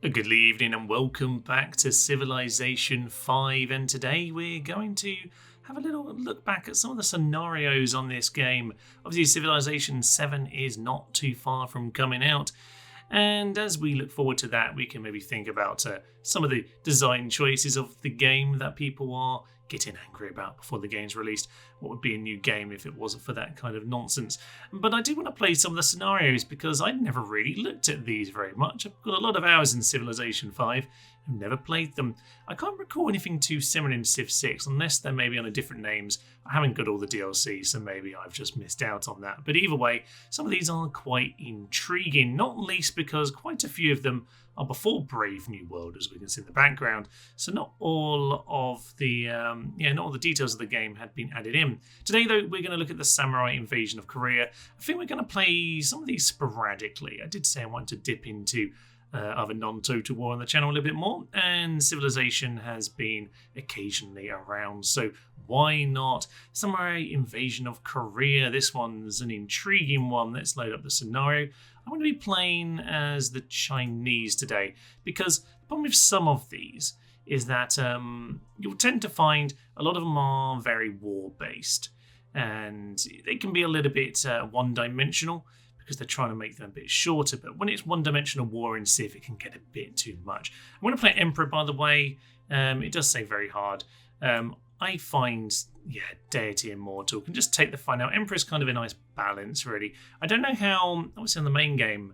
A good evening and welcome back to Civilization 5, and today we're going to have a little look back at some of the scenarios on this game. Obviously Civilization 7 is not too far from coming out, and as we look forward to that we can maybe think about some of the design choices of the game that people are getting angry about before the game's released. What would be a new game if it wasn't for that kind of nonsense? But I do want to play some of the scenarios because I'd never really looked at these very much. I've got a lot of hours in Civilization 5 and never played them. I can't recall anything too similar in Civ 6 unless they're maybe under different names. I haven't got all the DLC, so maybe I've just missed out on that. But either way, some of these are quite intriguing, not least because quite a few of them are before Brave New World, as we can see in the background. So not all of the not all the details of the game had been added in. Today, though, we're going to look at the samurai invasion of Korea. I think we're going to play some of these sporadically. I did say I wanted to dip into other non-Total War on the channel a little bit more, and Civilization has been occasionally around, so why not? Samurai invasion of Korea. This one's an intriguing one. Let's load up the scenario. I'm going to be playing as the Chinese today because the problem with some of these is that you'll tend to find a lot of them are very war-based, and they can be a little bit one-dimensional because they're trying to make them a bit shorter. But when it's one-dimensional war in Civ, it can get a bit too much. I'm going to play Emperor, by the way. It does say very hard. I find, Deity Immortal can just take the fun out. Emperor is kind of a nice balance, really. I don't know how, obviously in the main game,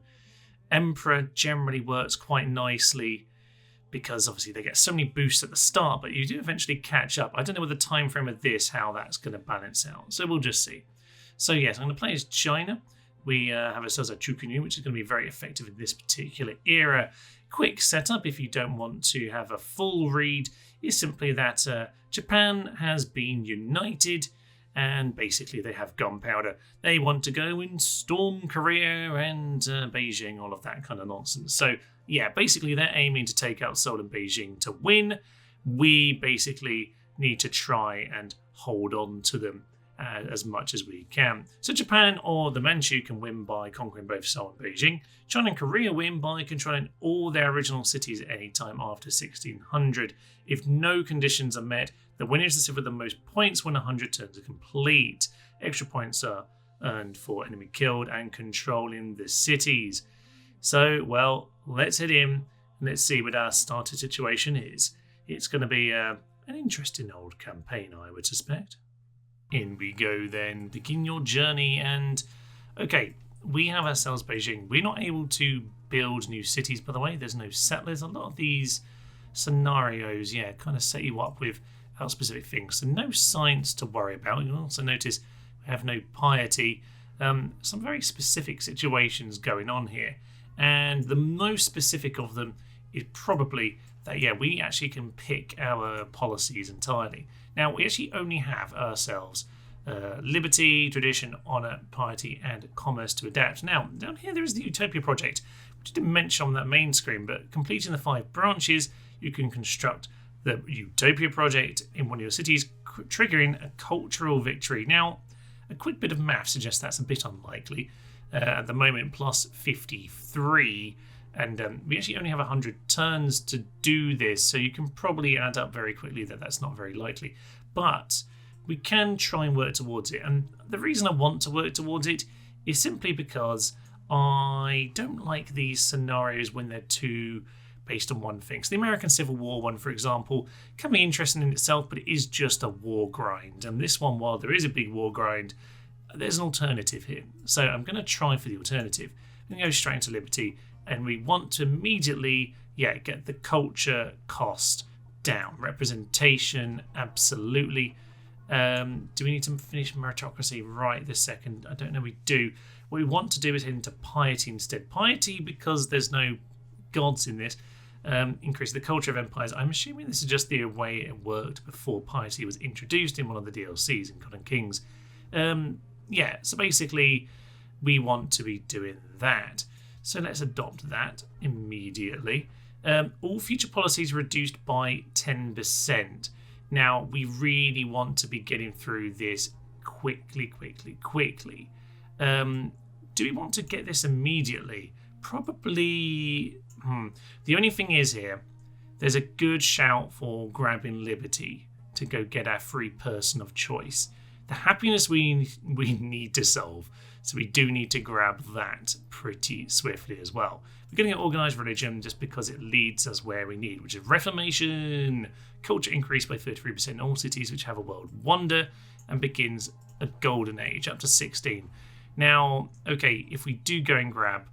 Emperor generally works quite nicely because obviously they get so many boosts at the start, but you do eventually catch up. I don't know with the time frame of this how that's going to balance out, so we'll just see. So yes, I'm going to play as China. We have ourselves a Chukunu, which is going to be very effective in this particular era. Quick setup, if you don't want to have a full read, is simply that Japan has been united and basically they have gunpowder. They want to go and storm Korea and Beijing, all of that kind of nonsense. So yeah, basically they're aiming to take out Seoul and Beijing to win. We basically need to try and hold on to them as much as we can. So Japan or the Manchu can win by conquering both Seoul and Beijing. China and Korea win by controlling all their original cities at any time after 1600. If no conditions are met, the winner is the civ with the most points when 100 turns are complete. Extra points are earned for enemy killed and controlling the cities. So, well, let's head in and let's see what our starter situation is. It's going to be an interesting old campaign, I would suspect. In we go then, begin your journey, and okay, we have ourselves Beijing. We're not able to build new cities, by the way. There's no settlers. A lot of these scenarios, kind of set you up with specific things. So no science to worry about. You'll also notice we have no piety. Some very specific situations going on here, and the most specific of them is probably that, we actually can pick our policies entirely. Now, we actually only have ourselves liberty, tradition, honour, piety, and commerce to adapt. Now, down here there is the Utopia project, which I didn't mention on that main screen, but completing the 5 branches, you can construct the Utopia project in one of your cities, triggering a cultural victory. Now, a quick bit of math suggests that's a bit unlikely. At the moment, plus 53. And we actually only have 100 turns to do this, so you can probably add up very quickly that that's not very likely. But we can try and work towards it. And the reason I want to work towards it is simply because I don't like these scenarios when they're too based on one thing. So the American Civil War one, for example, can be interesting in itself, but it is just a war grind. And this one, while there is a big war grind, there's an alternative here. So I'm going to try for the alternative. I'm going to go straight into liberty. And we want to immediately, get the culture cost down. Representation, absolutely. Do we need to finish meritocracy right this second? I don't know, we do. What we want to do is head into piety instead. Piety, because there's no gods in this, increase the culture of empires. I'm assuming this is just the way it worked before piety was introduced in one of the DLCs in God and Kings. So basically, we want to be doing that. So let's adopt that immediately. All future policies reduced by 10%. Now, we really want to be getting through this quickly. Do we want to get this immediately? Probably The only thing is here, there's a good shout for grabbing Liberty to go get our free person of choice. The happiness we need to solve, so we do need to grab that pretty swiftly as well. We're going to get organised religion just because it leads us where we need, which is Reformation. Culture increased by 33% in all cities which have a world wonder, and begins a golden age up to 16. Now, okay, if we do go and grab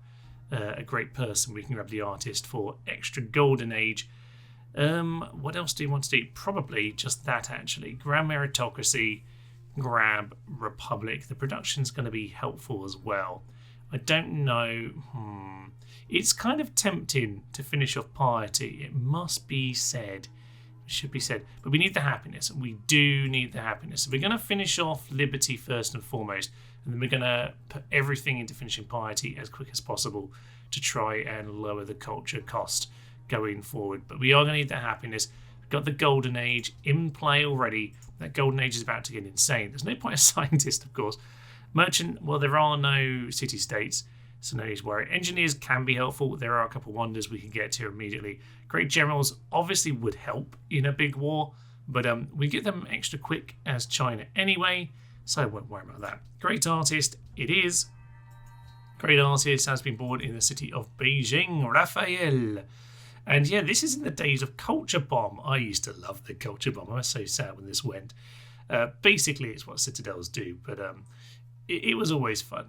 a great person, we can grab the artist for extra golden age. What else do you want to do? Probably just that, actually. Grab meritocracy, grab republic. The production's going to be helpful as well. I don't know. It's kind of tempting to finish off piety. It must be said. It should be said. But we need the happiness. We do need the happiness. So we're going to finish off liberty first and foremost. And then we're going to put everything into finishing piety as quick as possible to try and lower the culture cost going forward. But we are going to need that happiness. We've got the golden age in play already. That golden age is about to get insane. There's no point of scientist, of course. Merchant, well, there are no city-states, so no need to worry. Engineers can be helpful. There are a couple of wonders we can get to immediately. Great generals obviously would help in a big war, but we get them extra quick as China anyway, so I won't worry about that. Great artist, it is. Great artist has been born in the city of Beijing, Raphael. And yeah, this is in the days of Culture Bomb. I used to love the Culture Bomb. I was so sad when this went. Basically, it's what Citadels do, but it was always fun.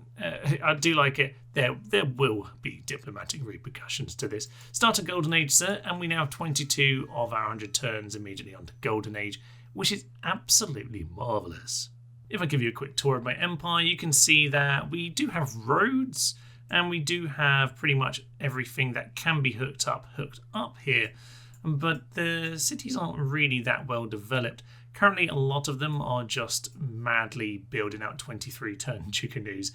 I do like it. There will be diplomatic repercussions to this. Start a Golden Age, sir, and we now have 22 of our 100 turns immediately onto Golden Age, which is absolutely marvellous. If I give you a quick tour of my empire, you can see that we do have roads, and we do have pretty much everything that can be hooked up here. But the cities aren't really that well developed. Currently, a lot of them are just madly building out 23-turn chickadoos.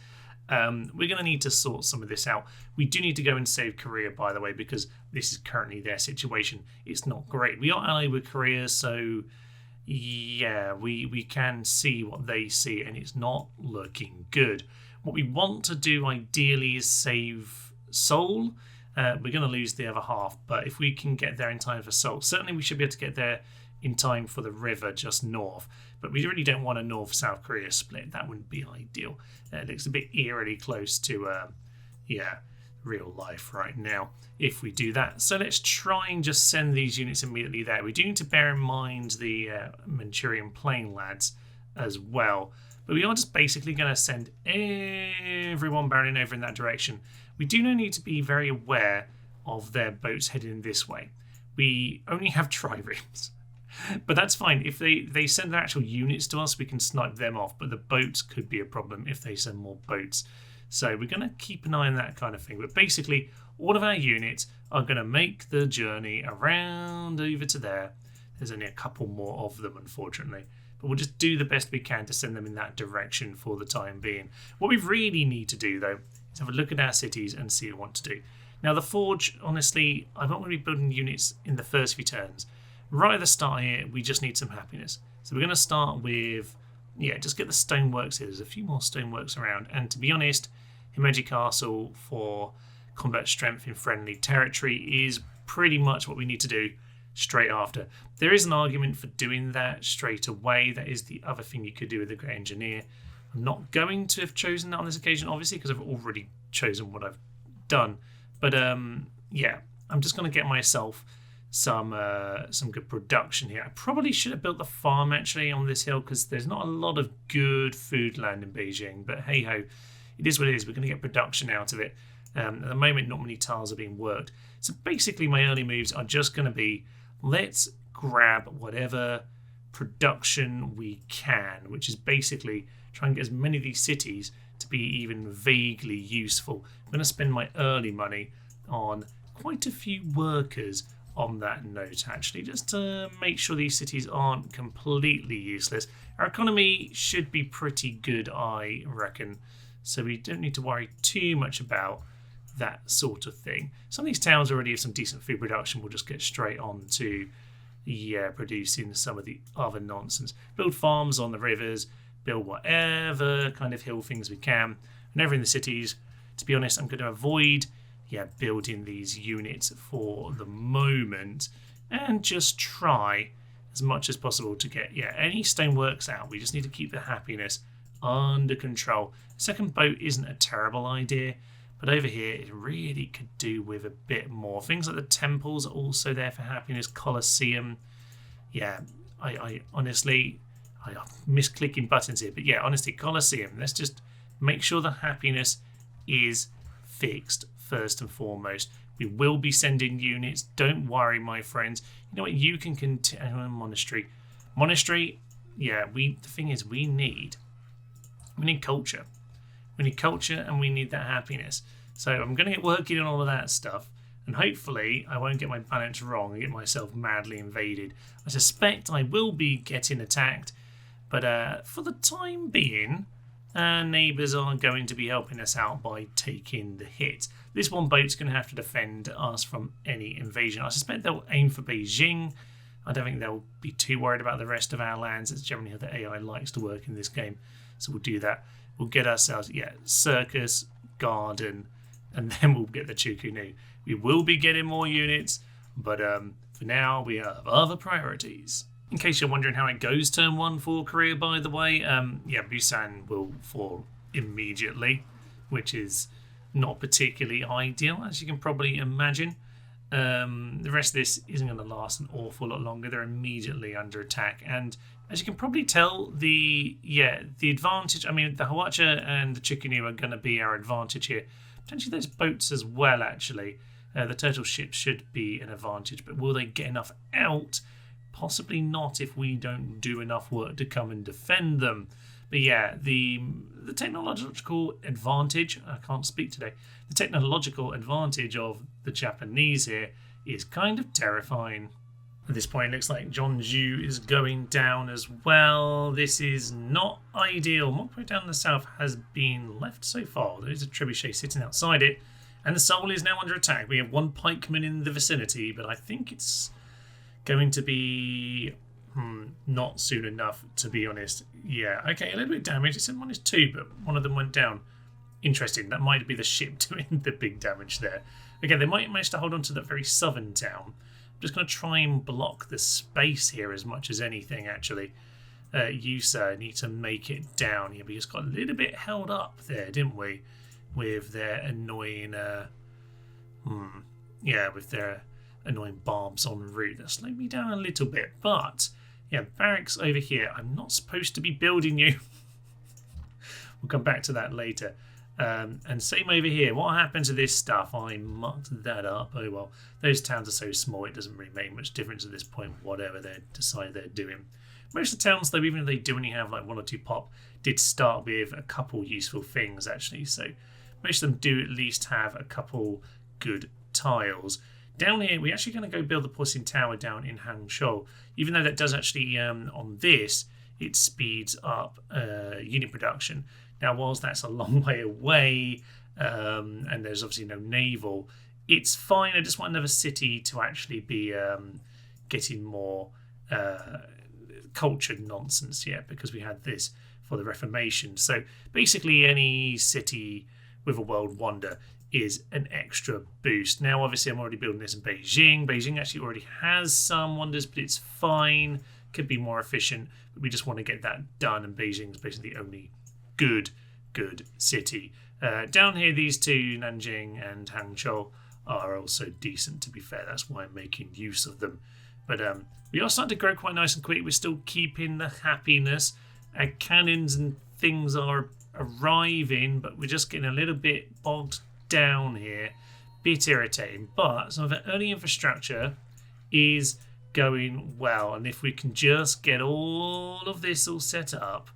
We're going to need to sort some of this out. We do need to go and save Korea, by the way, because this is currently their situation. It's not great. We are allied with Korea, so yeah, we can see what they see, and it's not looking good. What we want to do ideally is save Seoul. We're going to lose the other half, but if we can get there in time for Seoul, certainly we should be able to get there in time for the river just north. But we really don't want a North-South Korea split. That wouldn't be ideal. It looks a bit eerily close to, real life right now if we do that. So let's try and just send these units immediately there. We do need to bear in mind the Manchurian Plain lads as well. But we are just basically going to send everyone barreling over in that direction. We do need to be very aware of their boats heading this way. We only have triremes. But that's fine. If they send their actual units to us, we can snipe them off. But the boats could be a problem if they send more boats. So we're going to keep an eye on that kind of thing. But basically, all of our units are going to make the journey around over to there. There's only a couple more of them, unfortunately. But we'll just do the best we can to send them in that direction for the time being. What we really need to do, though, is have a look at our cities and see what we want to do. Now, the Forge, honestly, I'm not going to be building units in the first few turns. Right at the start here, we just need some happiness. So we're going to start with, just get the stoneworks here. There's a few more stoneworks around. And to be honest, Himeji Castle for combat strength in friendly territory is pretty much what we need to do straight after. There is an argument for doing that straight away. That is the other thing you could do with the Great Engineer. I'm not going to have chosen that on this occasion, obviously, because I've already chosen what I've done. But I'm just going to get myself some good production here. I probably should have built the farm actually on this hill because there's not a lot of good food land in Beijing, but hey ho, it is what it is. We're going to get production out of it. At the moment, not many tiles are being worked. So basically my early moves are just going to be, let's grab whatever production we can, which is basically try and get as many of these cities to be even vaguely useful. I'm going to spend my early money on quite a few workers on that note, actually, just to make sure these cities aren't completely useless. Our economy should be pretty good, I reckon, so we don't need to worry too much about that sort of thing. Some of these towns already have some decent food production. We'll just get straight on to producing some of the other nonsense. Build farms on the rivers, build whatever kind of hill things we can, and over in the cities, to be honest, I'm going to avoid building these units for the moment, and just try as much as possible to get any stoneworks out. We just need to keep the happiness under control. Second boat isn't a terrible idea, but over here it really could do with a bit more. Things like the temples are also there for happiness. Colosseum, I honestly, I'm misclicking buttons here, but honestly, Colosseum, let's just make sure the happiness is fixed first and foremost. We will be sending units, don't worry, my friends. You know what, you can continue. Monastery, the thing is, we need culture. We need culture, and we need that happiness. So I'm going to get working on all of that stuff, and hopefully I won't get my balance wrong and get myself madly invaded. I suspect I will be getting attacked, but for the time being, our neighbours are going to be helping us out by taking the hit. This one boat's going to have to defend us from any invasion. I suspect they'll aim for Beijing. I don't think they'll be too worried about the rest of our lands. It's generally how the AI likes to work in this game. So we'll do that. We'll get ourselves, circus, garden, and then we'll get the Chukunu. We will be getting more units, but for now we have other priorities. In case you're wondering how it goes turn 1 for Korea, by the way, Busan will fall immediately, which is not particularly ideal, as you can probably imagine. The rest of this isn't going to last an awful lot longer. They're immediately under attack, and as you can probably tell, the advantage, the Hawacha and the Chukunu are going to be our advantage here. Potentially those boats as well, actually. The turtle ship should be an advantage, but will they get enough out? Possibly not if we don't do enough work to come and defend them. But the technological advantage, I can't speak today, the technological advantage of the Japanese here is kind of terrifying. At this point, it looks like Jeonju is going down as well. This is not ideal. Mokpo down the south has been left so far. There is a trebuchet sitting outside it, and the Seoul is now under attack. We have one pikeman in the vicinity, but I think it's going to be not soon enough, to be honest. Okay, a little bit damaged. It said -2, but one of them went down. Interesting. That might be the ship doing the big damage there. Okay, they might manage to hold on to that very southern town. I'm just going to try and block the space here as much as anything, actually. You, sir, need to make it down here. We just got a little bit held up there, didn't we? With their annoying... with their annoying barbs en route. That slowed me down a little bit, but... barracks over here. I'm not supposed to be building you. We'll come back to that later. And same over here. What happened to this stuff? I mucked that up. Oh well. Those towns are so small it doesn't really make much difference at this point, whatever they decide they're doing. Most of the towns, though, even if they do only have like 1 or 2 pop, did start with a couple useful things, actually. So most of them do at least have a couple good tiles. Down here, we're actually going to go build the Porcelain Tower down in Hangzhou. Even though that does actually, on this, it speeds up unit production. Now, whilst that's a long way away, and there's obviously no naval, it's fine. I just want another city to actually be getting more cultured nonsense, because we had this for the Reformation. So basically any city with a world wonder is an extra boost. Now, obviously, I'm already building this in Beijing. Beijing actually already has some wonders, but it's fine. Could be more efficient, but we just want to get that done, and Beijing is basically the only good city. Down here, these two, Nanjing and Hangzhou, are also decent, to be fair. That's why I'm making use of them. But we are starting to grow quite nice and quick. We're still keeping the happiness. Our cannons and things are arriving, but we're just getting a little bit bogged down here. Bit irritating, but some of the early infrastructure is going well, and if we can just get all of this all set up,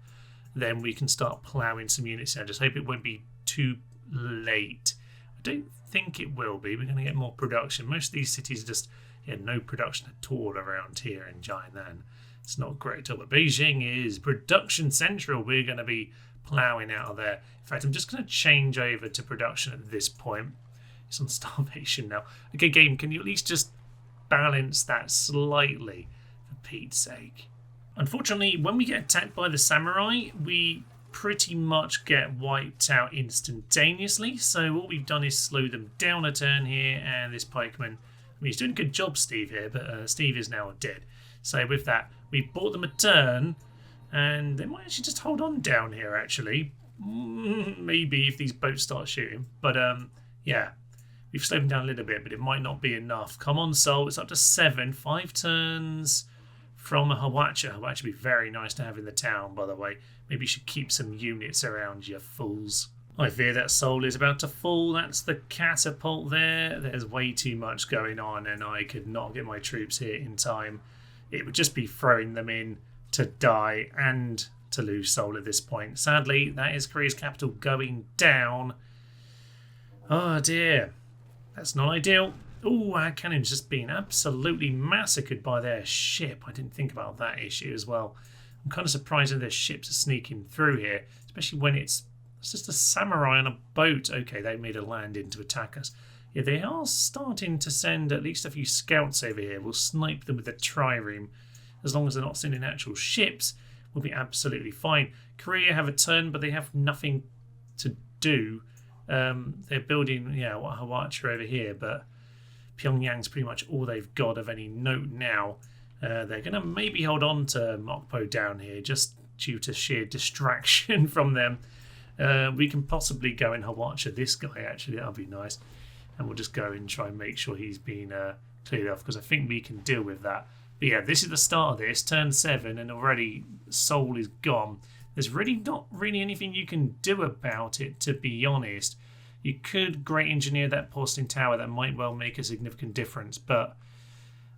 then we can start ploughing some units in. I just hope it won't be too late. I don't think it will be. We're going to get more production. Most of these cities are just no production at all around here in Jianan. It's not great at all, but Beijing is production central. We're going to be ploughing out of there. In fact, I'm just going to change over to production at this point. It's on starvation now. Okay, game, can you at least just balance that slightly, for Pete's sake? Unfortunately, when we get attacked by the samurai, we pretty much get wiped out instantaneously. So what we've done is slow them down a turn here, and this pikeman, I mean, he's doing a good job, Steve, here, but Steve is now dead. So with that, we've bought them a turn, and they might actually just hold on down here, actually. Maybe if these boats start shooting. But yeah, we've slowed them down a little bit, but it might not be enough. Come on, Seoul, it's up to 7. 5 turns from Hawacha. Hawacha would be very nice to have in the town, by the way. Maybe you should keep some units around, you fools. I fear that Seoul is about to fall. That's the catapult there. There's way too much going on, and I could not get my troops here in time. It would just be throwing them in to die and to lose Seoul at this point. Sadly, that is Korea's capital going down. Oh dear. That's not ideal. Oh, our cannon's just been absolutely massacred by their ship. I didn't think about that issue as well. I'm kind of surprised that their ships are sneaking through here, especially when it's just a samurai on a boat. Okay, they made a land-in to attack us. Yeah, they are starting to send at least a few scouts over here. We'll snipe them with a trireme. As long as they're not sending actual ships, we'll be absolutely fine. Korea have a turn, but they have nothing to do. They're building, yeah, Hawacha over here, but Pyongyang's pretty much all they've got of any note now. They're going to maybe hold on to Mokpo down here just due to sheer distraction from them. We can possibly go in Hawacha this guy, actually. That'll be nice. And we'll just go and try and make sure he's been cleared off, because I think we can deal with that. But yeah, this is the start of this, turn 7, and already Seoul is gone. There's really not really anything you can do about it, to be honest. You could great engineer that porcelain tower. That might well make a significant difference, but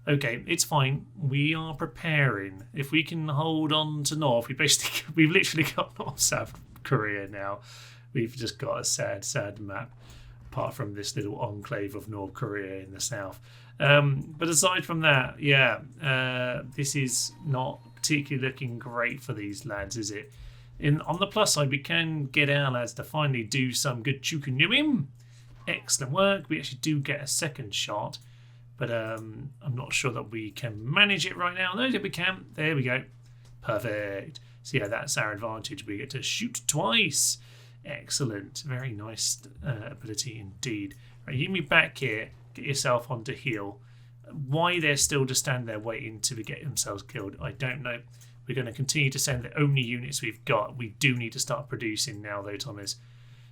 okay, it's fine. We are preparing. If we can hold on to North, we've literally got North South Korea now. We've just got a sad map, apart from this little enclave of North Korea in the south. But aside from that, yeah, this is not particularly looking great for these lads, is it? On the plus side, we can get our lads to finally do some good chukunuim. Excellent work. We actually do get a second shot, but I'm not sure that we can manage it right now. No, we can. There we go. Perfect. So yeah, that's our advantage. We get to shoot twice. Excellent. Very nice ability indeed. Right, you move back here. Get yourself onto heal. Why they're still just standing there waiting to get themselves killed, I don't know. We're going to continue to send the only units we've got. We do need to start producing now, though, Thomas.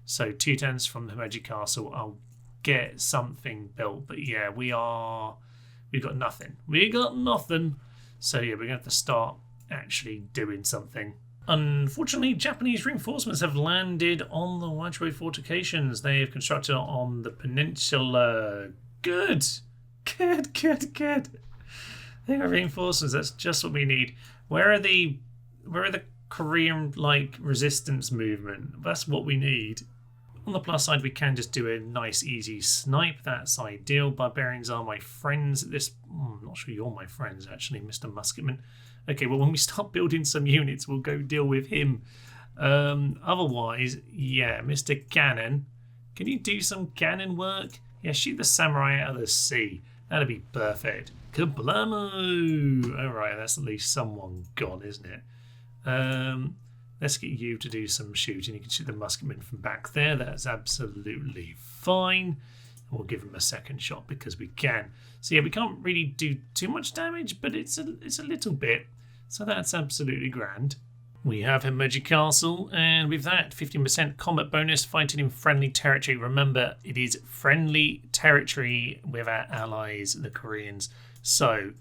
So 2 turns from the Himeji Castle. I'll get something built. But yeah, we've got nothing. We got nothing. So yeah, we're going to have to start actually doing something. Unfortunately, Japanese reinforcements have landed on the Wajue fortifications. They have constructed on the peninsula. Good. They are reinforcements. That's just what we need. Where are the Korean resistance movement? That's what we need. On the plus side, we can just do a nice easy snipe. That's ideal. Barbarians are my friends at this. I'm not sure you're my friends actually, Mr. Musketman. Okay, well, when we start building some units, we'll go deal with him. Otherwise, yeah, Mr. Cannon. Can you do some cannon work? Yeah, shoot the samurai out of the sea. That'd be perfect. Kablamo! Alright, that's at least someone gone, isn't it? Let's get you to do some shooting. You can shoot the musketman from back there. That's absolutely fine. And we'll give him a second shot because we can. So yeah, we can't really do too much damage, but it's a little bit. So that's absolutely grand. We have Himeji Castle, and with that, 15% combat bonus fighting in friendly territory. Remember, it is friendly territory with our allies, the Koreans. So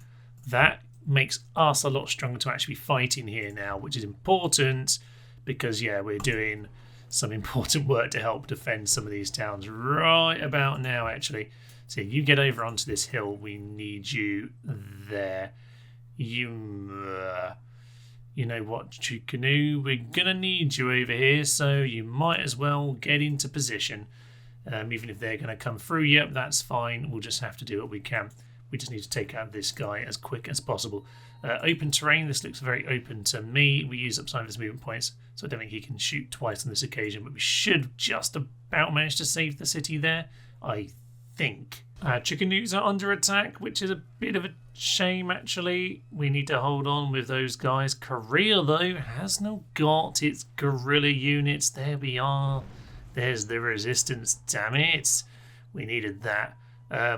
that makes us a lot stronger to actually be fighting here now, which is important because, yeah, we're doing some important work to help defend some of these towns right about now, actually. So you get over onto this hill. We need you there. You know what, Chukanu, we're going to need you over here, so you might as well get into position. Even if they're going to come through, yep, that's fine. We'll just have to do what we can. We just need to take out this guy as quick as possible. Open terrain, this looks very open to me. We use up some of his movement points, so I don't think he can shoot twice on this occasion, but we should just about manage to save the city there, I think. Chicken nukes are under attack, which is a bit of a shame, actually. We need to hold on with those guys. Korea, though, has now got its guerrilla units. There we are. There's the resistance, damn it. We needed that.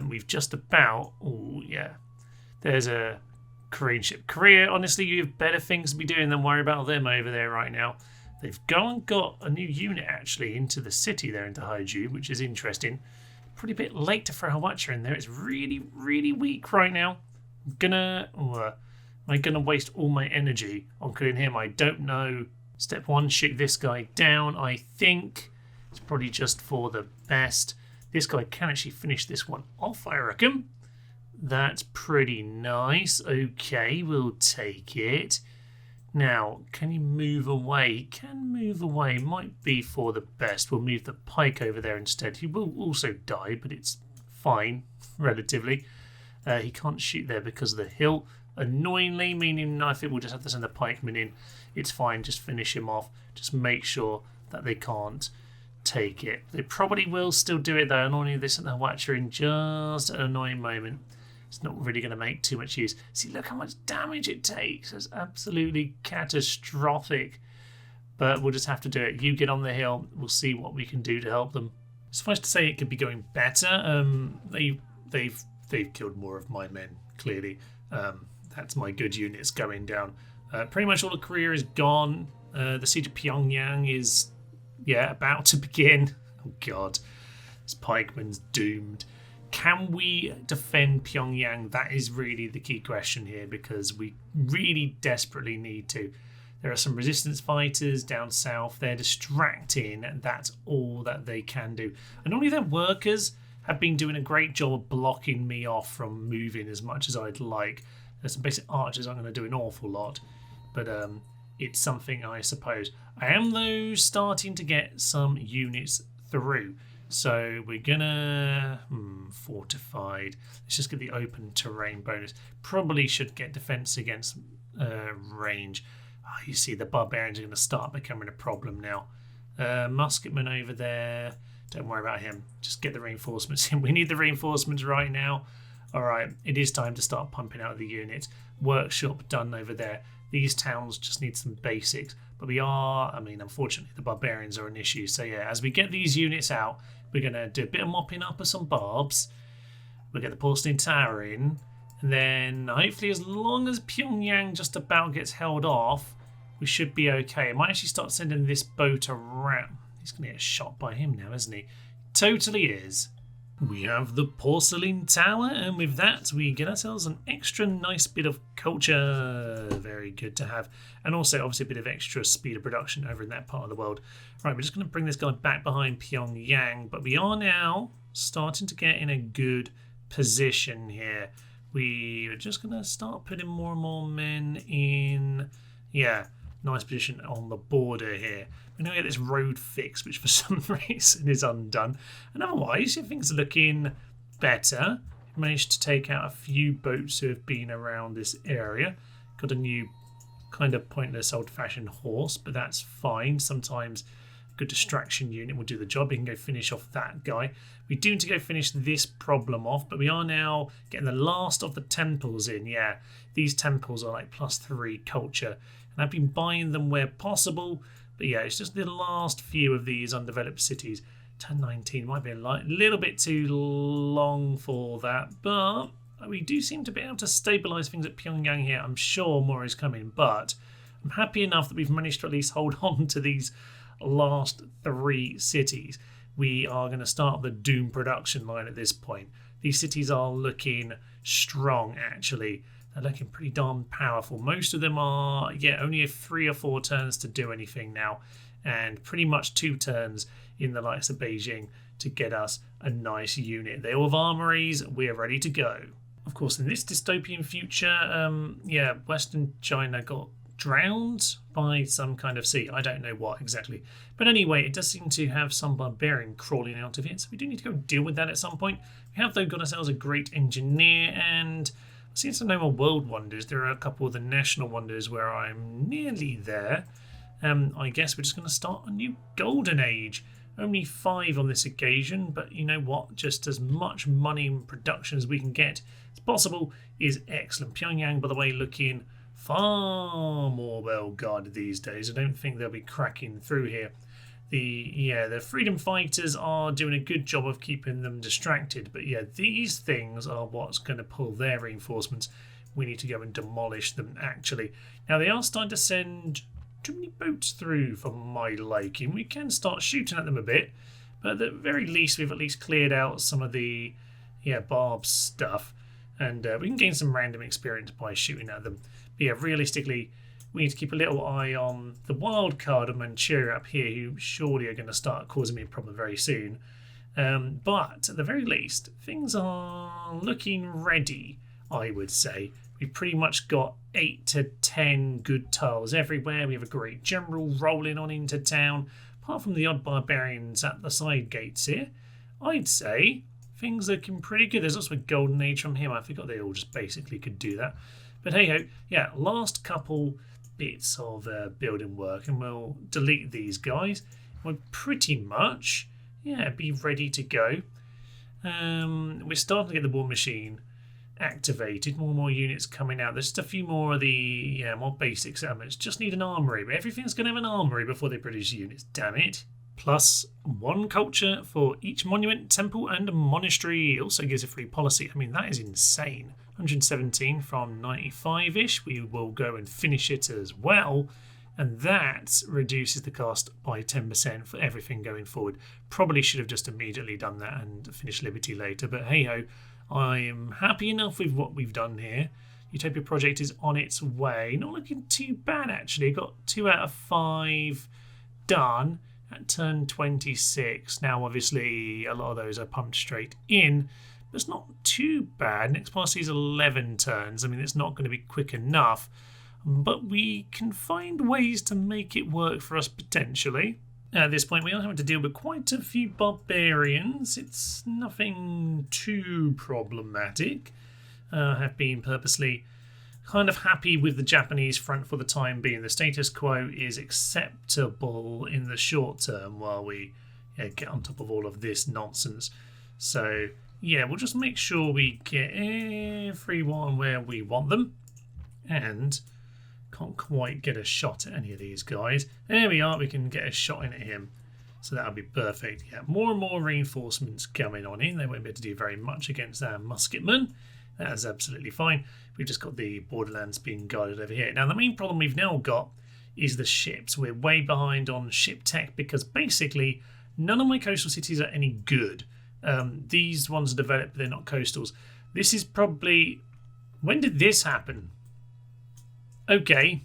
We've just about... Oh, yeah. There's a Korean ship. Korea, honestly, you have better things to be doing than worry about them over there right now. They've gone and got a new unit, actually, into the city there, into Haiju, which is interesting. Pretty bit late to throw a Watcher in there. It's really, really weak right now. Am I gonna waste all my energy on killing him? I don't know. Step 1, shoot this guy down. I think it's probably just for the best. This guy can actually finish this one off, I reckon. That's pretty nice. Okay, we'll take it. Now, can he move away? He can move away. Might be for the best. We'll move the pike over there instead. He will also die, but it's fine, relatively. He can't shoot there because of the hill. Annoyingly, meaning I think we'll just have to send the pikemen in. It's fine. Just finish him off. Just make sure that they can't take it. They probably will still do it, though. Annoyingly, they sent the Watcher in just at an annoying moment. It's not really going to make too much use. See, look how much damage it takes. It's absolutely catastrophic. But we'll just have to do it. You get on the hill. We'll see what we can do to help them. Suffice to say, it could be going better. They've killed more of my men, clearly. That's my good units going down. Pretty much all of Korea is gone. The siege of Pyongyang is, about to begin. Oh, God. This pikeman's doomed. Can we defend Pyongyang? That is really the key question here, because we really desperately need to. There are some resistance fighters down south. They're distracting. That's all that they can do. And only their workers have been doing a great job of blocking me off from moving as much as I'd like. There's some basic archers I'm going to do an awful lot. But it's something, I suppose. I am, though, starting to get some units through. So we're gonna fortified. Let's just get the open terrain bonus. Probably should get defense against range. Oh, you see, the barbarians are going to start becoming a problem now. Musketman over there. Don't worry about him. Just get the reinforcements in. We need the reinforcements right now. All right, it is time to start pumping out the units. Workshop done over there. These towns just need some basics. But unfortunately, the barbarians are an issue. So yeah, as we get these units out, we're going to do a bit of mopping up of some barbs. We'll get the porcelain tower in. And then hopefully, as long as Pyongyang just about gets held off, we should be okay. I might actually start sending this boat around. He's going to get shot by him now, isn't he? Totally is. We have the porcelain tower, and with that we get ourselves an extra nice bit of culture. Very good to have. And also obviously a bit of extra speed of production over in that part of the world. Right, we're just going to bring this guy back behind Pyongyang, but we are now starting to get in a good position here. We are just going to start putting more and more men in, nice position on the border here. We're going to get this road fixed, which for some reason is undone. And otherwise, things are looking better. Managed to take out a few boats who have been around this area. Got a new kind of pointless old-fashioned horse, but that's fine. Sometimes a good distraction unit will do the job. We can go finish off that guy. We do need to go finish this problem off, but we are now getting the last of the temples in. Yeah, these temples are like +3 culture. And I've been buying them where possible. But yeah, it's just the last few of these undeveloped cities. Turn 19 might be a little bit too long for that. But we do seem to be able to stabilise things at Pyongyang here. I'm sure more is coming. But I'm happy enough that we've managed to at least hold on to these last 3 cities. We are going to start the Doom production line at this point. These cities are looking strong, actually. They're looking pretty darn powerful. Most of them are, only 3 or 4 turns to do anything now. And pretty much 2 turns in the likes of Beijing to get us a nice unit. They all have armories. We're ready to go. Of course, in this dystopian future, Western China got drowned by some kind of sea. I don't know what exactly. But anyway, it does seem to have some barbarian crawling out of it. So we do need to go deal with that at some point. We have, though, got ourselves a great engineer, and since some no more world wonders, there are a couple of the national wonders where I'm nearly there. I guess we're just going to start a new golden age. Only 5 on this occasion, but you know what? Just as much money and production as we can get as possible is excellent. Pyongyang, by the way, looking far more well guarded these days. I don't think they'll be cracking through here. The freedom fighters are doing a good job of keeping them distracted, but yeah, these things are what's going to pull their reinforcements. We need to go and demolish them, actually. Now, they are starting to send too many boats through for my liking. We can start shooting at them a bit, but at the very least, we've at least cleared out some of the barb stuff, and we can gain some random experience by shooting at them. But yeah, realistically, we need to keep a little eye on the wild card of Manchuria up here, who surely are going to start causing me a problem very soon. But at the very least, things are looking ready, I would say. We've pretty much got 8 to 10 good tiles everywhere. We have a great general rolling on into town. Apart from the odd barbarians at the side gates here, I'd say things are looking pretty good. There's also a golden age from him. I forgot they all just basically could do that. But hey ho, yeah, last couple bits of building work and we'll delete these guys. We'll pretty much, be ready to go. We're starting to get the war machine activated. More and more units coming out. There's just a few more of the more basic settlements. Just need an armory, but everything's going to have an armory before they produce units. Damn it. Plus 1 culture for each monument, temple and monastery. It also gives a free policy. I mean, that is insane. 117 from 95-ish. We will go and finish it as well. And that reduces the cost by 10% for everything going forward. Probably should have just immediately done that and finished Liberty later. But hey ho, I am happy enough with what we've done here. Utopia project is on its way. Not looking too bad, actually. Got 2 out of 5 done at turn 26. Now, obviously, a lot of those are pumped straight in. But it's not too bad. Next policy is 11 turns. I mean, it's not going to be quick enough. But we can find ways to make it work for us, potentially. At this point, we are having to deal with quite a few barbarians. It's nothing too problematic. I have been purposely kind of happy with the Japanese front for the time being. The status quo is acceptable in the short term while we get on top of all of this nonsense. So, yeah, we'll just make sure we get everyone where we want them. And can't quite get a shot at any of these guys. There we are, we can get a shot in at him. So that'll be perfect. Yeah, more and more reinforcements coming on in. They won't be able to do very much against our musketmen. That is absolutely fine. We've just got the borderlands being guarded over here. Now, the main problem we've now got is the ships. We're way behind on ship tech because basically none of my coastal cities are any good. These ones are developed, but they're not coastals. This is probably... When did this happen? Okay.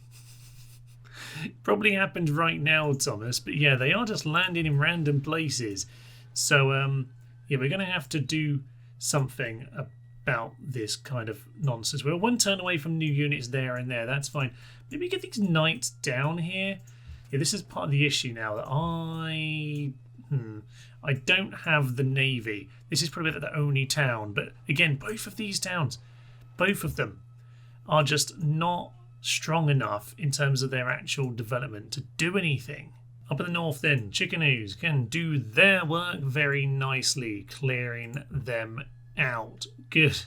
Probably happened right now, Thomas. But yeah, they are just landing in random places. So, we're going to have to do something about this kind of nonsense. We're 1 turn away from new units there and there. That's fine. Maybe get these knights down here. Yeah, this is part of the issue now that I don't have the navy. This is probably the only town. But again, both of these towns, both of them are just not strong enough in terms of their actual development to do anything. Up in the north then, Chickanews can do their work very nicely, clearing them out. Good.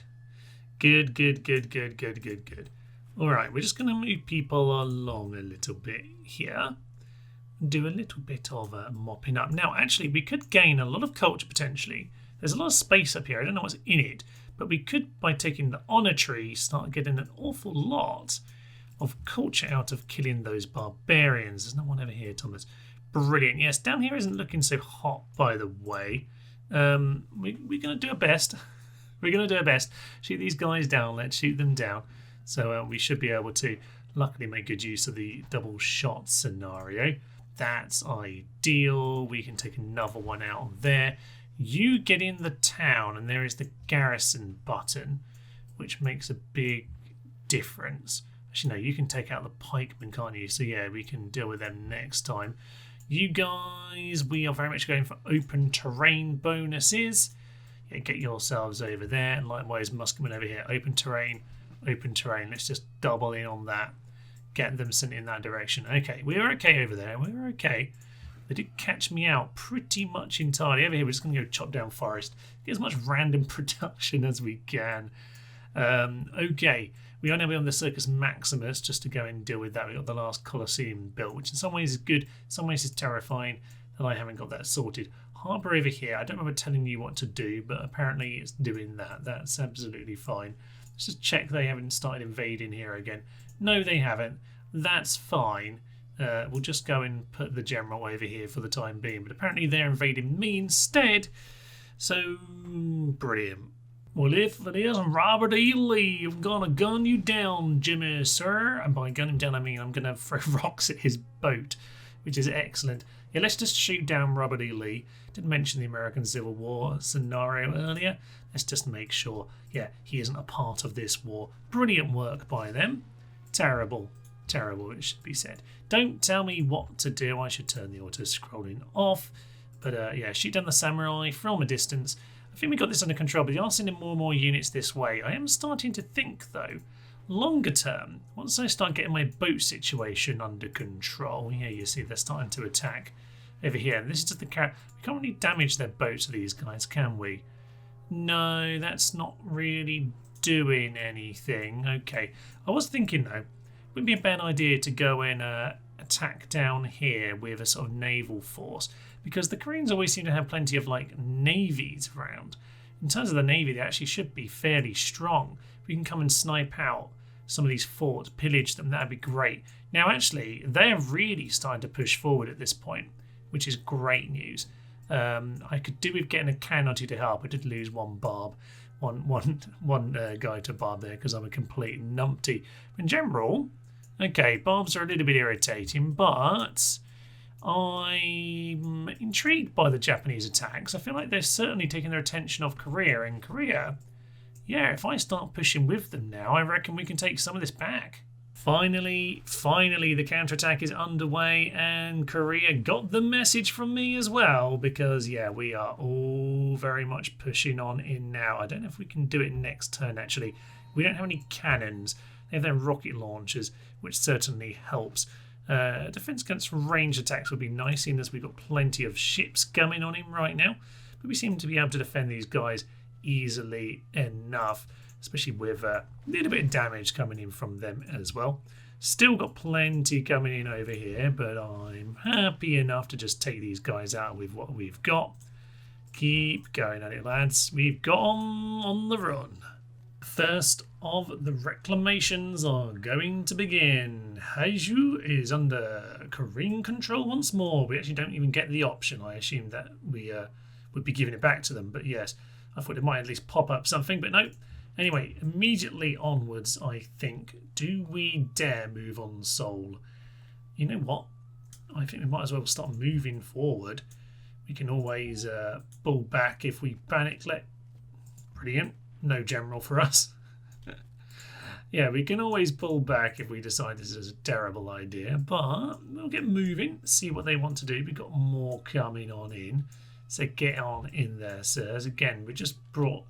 Alright, we're just going to move people along a little bit here. Do a little bit of mopping up. Now, actually, we could gain a lot of culture potentially. There's a lot of space up here. I don't know what's in it. But we could, by taking the honour tree, start getting an awful lot of culture out of killing those barbarians. There's no one over here, Thomas. Brilliant. Yes, down here isn't looking so hot, by the way. We're going to do our best. We're going to do our best. Shoot these guys down. Let's shoot them down. So we should be able to, luckily, make good use of the double shot scenario. That's ideal. We can take another one out there. You get in the town, and there is the garrison button, which makes a big difference. Actually, no, you can take out the pikemen, can't you? So, yeah, we can deal with them next time. You guys, we are very much going for open terrain bonuses. Yeah, get yourselves over there. And likewise, musketmen over here. Open terrain, open terrain. Let's just double in on that. Get them sent in that direction. Okay, we were okay over there. We were okay. They did catch me out pretty much entirely. Over here, we're just going to go chop down forest. Get as much random production as we can. Okay, we are now on the Circus Maximus just to go and deal with that. We've got the last Colosseum built, which in some ways is good, in some ways is terrifying that I haven't got that sorted. Harbour over here, I don't remember telling you what to do, but apparently it's doing that. That's absolutely fine. Let's just check they haven't started invading here again. No, they haven't. That's fine. We'll just go and put the general over here for the time being, but apparently they're invading me instead. So, brilliant. Well, if it is Robert E. Lee, I'm gonna gun you down, Jimmy, sir. And by gun him down, I mean I'm gonna throw rocks at his boat, which is excellent. Yeah, let's just shoot down Robert E. Lee. Didn't mention the American Civil War scenario earlier. Let's just make sure, yeah, he isn't a part of this war. Brilliant work by them. Terrible, terrible, it should be said. Don't tell me what to do. I should turn the auto-scrolling off. But yeah, shoot down the samurai from a distance. I think we got this under control, but we are sending more and more units this way. I am starting to think, though, longer term, once I start getting my boat situation under control, yeah, you see they're starting to attack over here. And this is just the we can't really damage their boats, these guys, can we? No, that's not really doing anything. Okay, I was thinking, though, it would be a bad idea to go and attack down here with a sort of naval force, because the Koreans always seem to have plenty of like navies around. In terms of the navy, they actually should be fairly strong. We can come and snipe out some of these forts, pillage them, that'd be great. Now actually, they're really starting to push forward at this point, which is great news. I could do with getting a cannon or two to help. I did lose one guy to barb there because I'm a complete numpty. In general, okay, barbs are a little bit irritating, but I'm intrigued by the Japanese attacks. I feel like they're certainly taking their attention off Korea. And Korea, yeah, if I start pushing with them now, I reckon we can take some of this back. Finally, the counterattack is underway, and Korea got the message from me as well, because, yeah, we are all very much pushing on in now. I don't know if we can do it next turn, actually. We don't have any cannons. They have their rocket launchers, which certainly helps. Defense against range attacks would be nice, seeing as we've got plenty of ships coming on him right now. But we seem to be able to defend these guys easily enough, especially with a little bit of damage coming in from them as well. Still got plenty coming in over here, but I'm happy enough to just take these guys out with what we've got. Keep going at it, lads. We've got on the run. First of the reclamations are going to begin. Haeju is under Korean control once more. We actually don't even get the option. I assume that we would be giving it back to them, but yes, I thought it might at least pop up something, but no. Anyway, immediately onwards, I think, do we dare move on Seoul? You know what? I think we might as well start moving forward. We can always pull back if we panic. Brilliant. No general for us. Yeah, we can always pull back if we decide this is a terrible idea, but we'll get moving, see what they want to do. We've got more coming on in, so get on in there, sirs. Again, we just brought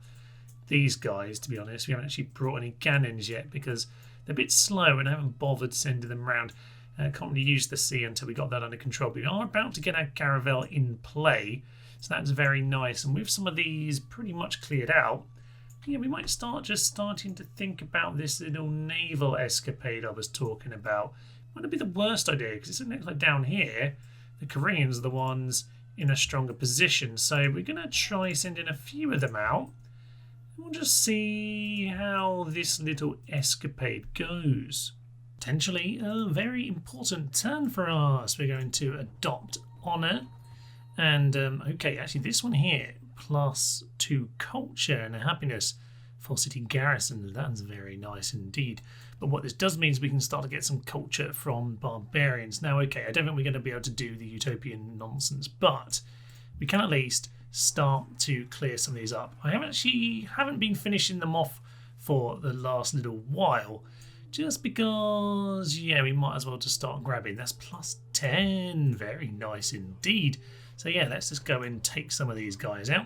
these guys, to be honest. We haven't actually brought any cannons yet because they're a bit slow and I haven't bothered sending them around. Can't really use the sea until we got that under control. But we are about to get our caravel in play, so that's very nice. And with some of these pretty much cleared out, yeah, we might starting to think about this little naval escapade I was talking about. Might not be the worst idea, because it looks like down here, the Koreans are the ones in a stronger position. So we're going to try sending a few of them out. We'll just see how this little escapade goes. Potentially a very important turn for us. We're going to adopt honour. And, okay, actually this one here, +2 culture and happiness for city garrison. That's very nice indeed. But what this does mean is we can start to get some culture from barbarians. Now, okay, I don't think we're going to be able to do the utopian nonsense, but we can at least start to clear some of these up. I haven't been finishing them off for the last little while, just because, yeah, we might as well just start grabbing. That's +10. Very nice indeed. So yeah, let's just go and take some of these guys out.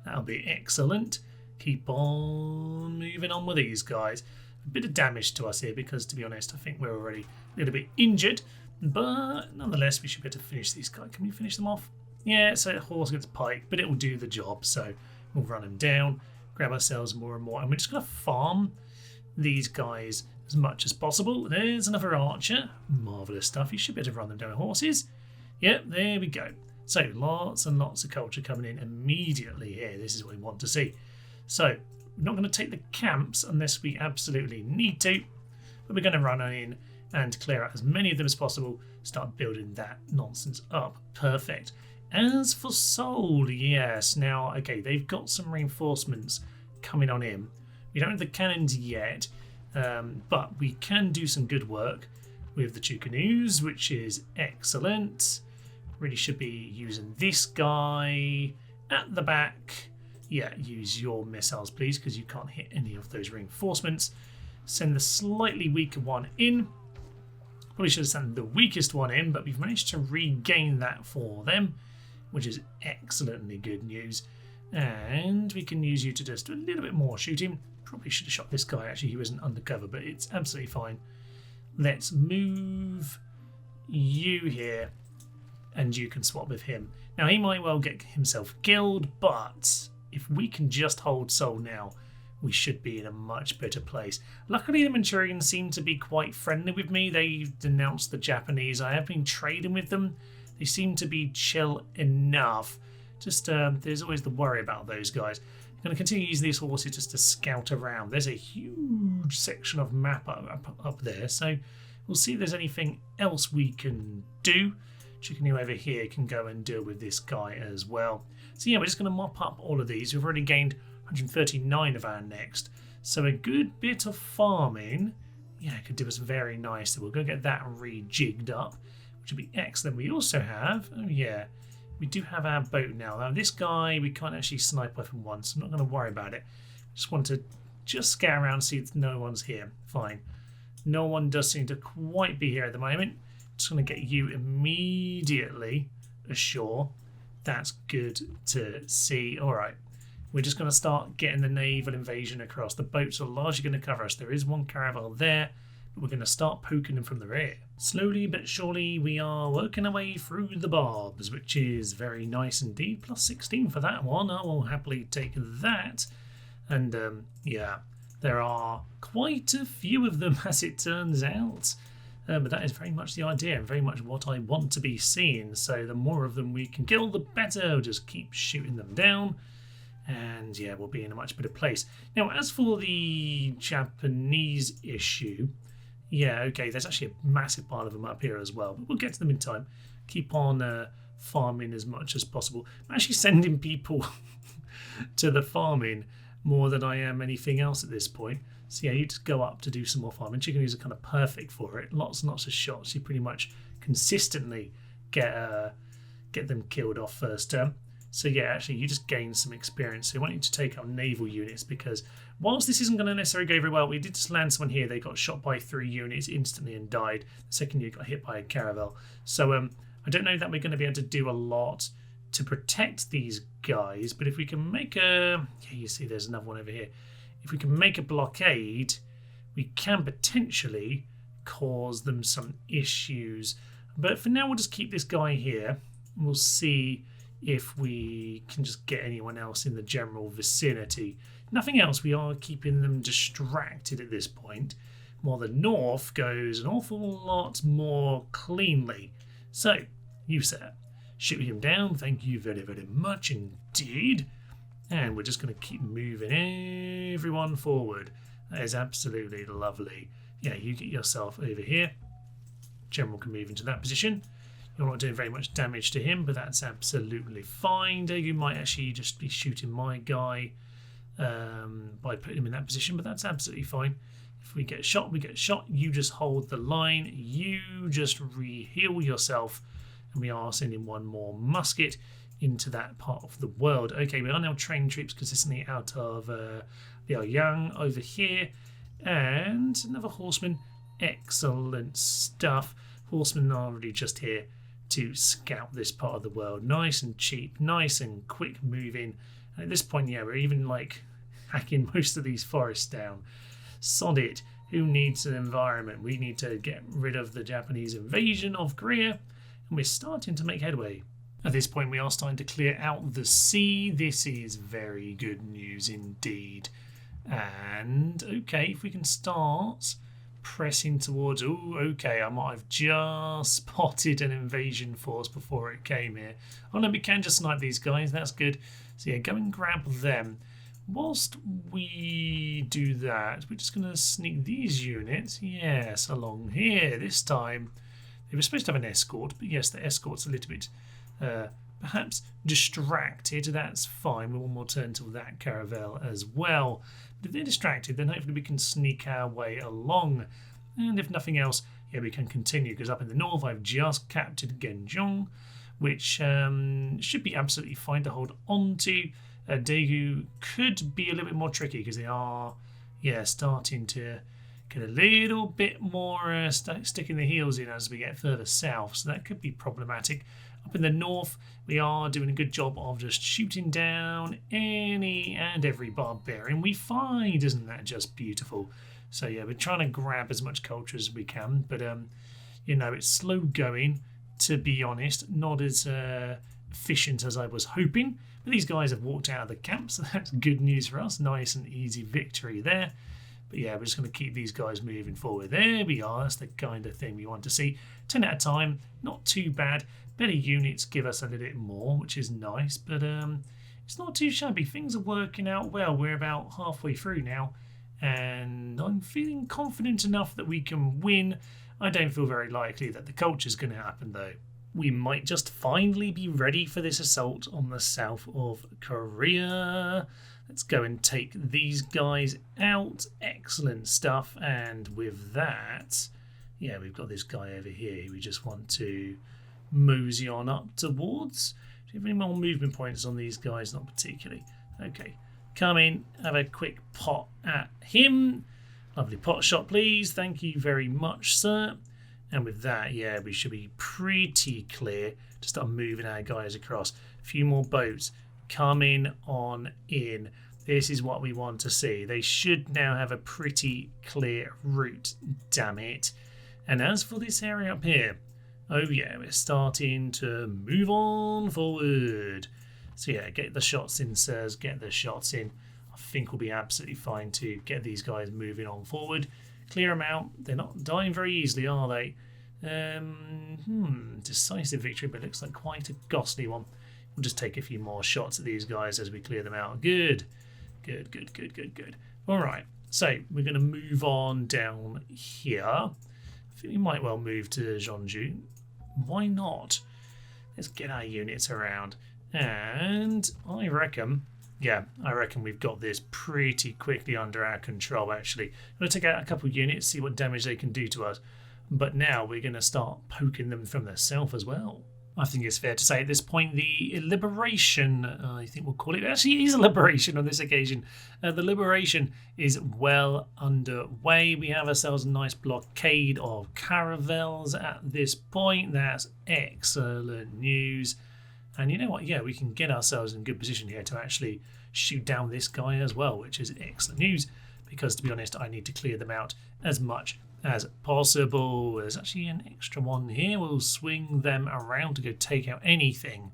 That'll be excellent. Keep on moving on with these guys. A bit of damage to us here because, to be honest, I think we're already a little bit injured. But nonetheless, we should be able to finish these guys. Can we finish them off? Yeah, so horse gets pike, but it will do the job. So we'll run them down, grab ourselves more and more, and we're just going to farm these guys as much as possible. There's another archer. Marvellous stuff. You should be able to run them down with horses. Yep, there we go. So lots and lots of culture coming in immediately here. This is what we want to see. So we're not going to take the camps unless we absolutely need to, but we're going to run in and clear out as many of them as possible, start building that nonsense up. Perfect. As for Seoul, yes, now, okay, they've got some reinforcements coming on in. We don't have the cannons yet, but we can do some good work with the Chukanu's, which is excellent. Really should be using this guy at the back. Yeah, use your missiles, please, because you can't hit any of those reinforcements. Send the slightly weaker one in. Probably should have sent the weakest one in, but we've managed to regain that for them, which is excellently good news. And we can use you to just do a little bit more shooting. Probably should have shot this guy, actually. He wasn't undercover, but it's absolutely fine. Let's move you here, and you can swap with him. Now, he might well get himself killed, but if we can just hold Seoul now, we should be in a much better place. Luckily, the Manchurians seem to be quite friendly with me. They've denounced the Japanese. I have been trading with them. They seem to be chill enough. Just there's always the worry about those guys. I'm going to continue using these horses just to scout around. There's a huge section of map up there, so we'll see if there's anything else we can do. Chickenu over here can go and deal with this guy as well. So yeah, we're just going to mop up all of these. We've already gained 139 of our next. So a good bit of farming, yeah, could do us very nicely. We'll go get that rejigged up, which would be excellent. We also have, oh yeah, we do have our boat now. Now this guy, we can't actually snipe off him once. I'm not going to worry about it. Just want to scout around and see if no one's here. Fine. No one does seem to quite be here at the moment. Just going to get you immediately ashore. That's good to see. All right. We're just going to start getting the naval invasion across. The boats are largely going to cover us. There is one caravel there, but we're going to start poking them from the rear. Slowly but surely, we are working our way through the barbs, which is very nice indeed. Plus 16 for that one. I will happily take that. And yeah, there are quite a few of them as it turns out. But that is very much the idea and very much what I want to be seeing. So the more of them we can kill, the better. We'll just keep shooting them down. And yeah, we'll be in a much better place. Now, as for the Japanese issue, yeah, okay, there's actually a massive pile of them up here as well. But we'll get to them in time. Keep on farming as much as possible. I'm actually sending people to the farming more than I am anything else at this point. So yeah, you just go up to do some more farming. Chickadees are kind of perfect for it. Lots and lots of shots. You pretty much consistently get them killed off first turn. So yeah, actually you just gain some experience. So I want you to take up naval units because whilst this isn't going to necessarily go very well, we did just land someone here. They got shot by 3 units instantly and died. The second unit got hit by a caravel. So I don't know that we're going to be able to do a lot to protect these guys. But if we can make a... Yeah, you see there's another one over here. If we can make a blockade, we can potentially cause them some issues. But for now, we'll just keep this guy here. We'll see if we can just get anyone else in the general vicinity. Nothing else. We are keeping them distracted at this point, while the north goes an awful lot more cleanly. So, you sir, shoot him down. Thank you very, very much indeed. And we're just going to keep moving everyone forward. That is absolutely lovely. Yeah, you get yourself over here. General can move into that position. You're not doing very much damage to him, but that's absolutely fine. You might actually just be shooting my guy by putting him in that position, but that's absolutely fine. If we get shot, we get shot. You just hold the line. You just re-heal yourself. And we are sending one more musket into that part of the world. Okay, we are now training troops consistently out of Liaoyang over here. And another horseman. Excellent stuff. Horsemen are already just here to scout this part of the world. Nice and cheap, nice and quick moving. And at this point, yeah, we're even like hacking most of these forests down. Solid. Who needs an environment? We need to get rid of the Japanese invasion of Korea, and we're starting to make headway. At this point, we are starting to clear out the sea. This is very good news indeed. And, okay, if we can start pressing towards... Oh, okay, I might have just spotted an invasion force before it came here. Oh, no, we can just snipe these guys. That's good. So, yeah, go and grab them. Whilst we do that, we're just going to sneak these units, yes, along here. This time, they were supposed to have an escort, but yes, the escort's a little bit perhaps distracted. That's fine. We will more turn to that caravel as well. But if they're distracted, then hopefully we can sneak our way along. And if nothing else, yeah, we can continue, because up in the north, I've just captured Genjong, which should be absolutely fine to hold on to. Daegu could be a little bit more tricky because they are, yeah, starting to get a little bit more sticking their heels in as we get further south, so that could be problematic. Up in the north, we are doing a good job of just shooting down any and every barbarian we find. Isn't that just beautiful? So yeah, we're trying to grab as much culture as we can, but you know, it's slow going, to be honest, not as efficient as I was hoping. But these guys have walked out of the camp, so that's good news for us. Nice and easy victory there. But yeah, we're just going to keep these guys moving forward. There we are. That's the kind of thing we want to see. 10 at a time, not too bad. Better units give us a little bit more, which is nice. But it's not too shabby. Things are working out well. We're about halfway through now. And I'm feeling confident enough that we can win. I don't feel very likely that the culture's going to happen, though. We might just finally be ready for this assault on the south of Korea. Let's go and take these guys out. Excellent stuff. And with that, yeah, we've got this guy over here who we just want to mosey on up towards. Do you have any more movement points on these guys? Not particularly. Okay, come in, have a quick pot at him. Lovely pot shot, please. Thank you very much, sir. And with that, yeah, we should be pretty clear to start moving our guys across. A few more boats coming on in. This is what we want to see. They should now have a pretty clear route, damn it. And as for this area up here, oh yeah, we're starting to move on forward. So yeah, get the shots in, sirs, get the shots in. I think we'll be absolutely fine to get these guys moving on forward. Clear them out. They're not dying very easily, are they? Decisive victory, but it looks like quite a costly one. We'll just take a few more shots at these guys as we clear them out. Good. All right, so we're going to move on down here. I think we might well move to Jeonju. Why not? Let's get our units around. And I reckon we've got this pretty quickly under our control, actually. I'm going to take out a couple of units, see what damage they can do to us. But now we're going to start poking them from the south as well. I think it's fair to say at this point the liberation, I think we'll call it, actually is a liberation on this occasion. The liberation is well underway. We have ourselves a nice blockade of caravels at this point. That's excellent news. And you know what? Yeah, we can get ourselves in good position here to actually shoot down this guy as well, which is excellent news. Because to be honest, I need to clear them out as much as possible. There's actually an extra one here. We'll swing them around to go take out anything